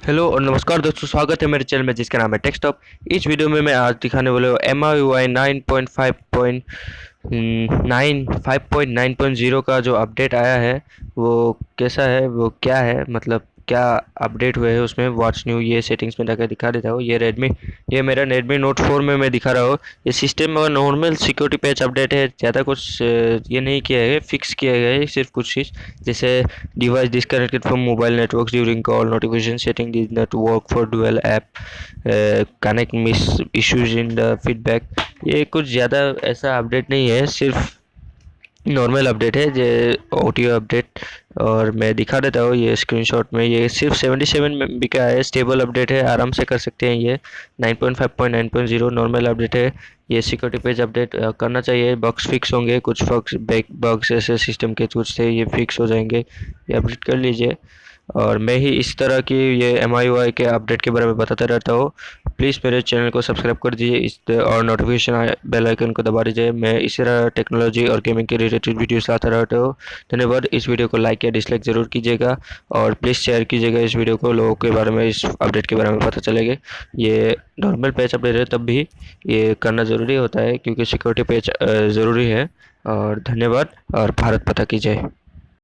Hello और नमस्कार दोस्तों, स्वागत है मेरे चैनल में जिसका नाम है टेक्सटॉप। इस वीडियो में मैं आज दिखाने वाला हूँ MIUI 5.9.0 का जो अपडेट आया है वो कैसा है, वो क्या है, मतलब क्या अपडेट हुए हैं उसमें। व्हाट्स न्यू, ये सेटिंग्स में जाकर दिखा देता हूँ। ये मेरा Redmi Note 4 में मैं दिखा रहा हूँ। ये सिस्टम और नॉर्मल सिक्योरिटी पैच अपडेट है, ज़्यादा कुछ ये नहीं किया है, फिक्स किया गया है सिर्फ कुछ चीज़, जैसे device disconnected from mobile networks during call, notification setting did not work for dual app, connect miss issues in the feedback। ये कुछ ज़्यादा ऐसा अपडेट नहीं है, सिर्फ नॉर्मल अपडेट है, ये ऑडियो अपडेट। और मैं दिखा देता हूँ ये स्क्रीनशॉट में। ये सिर्फ 77 MB का है, स्टेबल अपडेट है, आराम से कर सकते हैं। ये 9.5.9.0 नॉर्मल अपडेट है। ये सिक्योरिटी पेज अपडेट करना चाहिए। बग्स फिक्स होंगे, कुछ बग्स ऐसे सिस्टम के कुछ थे, ये फिक्स हो जाएंगे, ये अपडेट कर लीजिए। और मैं ही इस तरह की ये MIUI के अपडेट के बारे में बताता रहता हूँ। प्लीज़ मेरे चैनल को सब्सक्राइब कर दीजिए और नोटिफिकेशन बेल आइकन को दबा दीजिए। मैं इसी तरह टेक्नोलॉजी और गेमिंग के रिलेटेड वीडियोस लाता रहता हूँ। धन्यवाद। इस वीडियो को लाइक या डिसलाइक ज़रूर कीजिएगा और प्लीज़ शेयर कीजिएगा इस वीडियो को, लोगों के बारे में, इस अपडेट के बारे में पता चलेगा। ये नॉर्मल पैच अपडेट है, तब भी ये करना ज़रूरी होता है क्योंकि सिक्योरिटी पैच ज़रूरी है। और धन्यवाद और भारत माता की जय।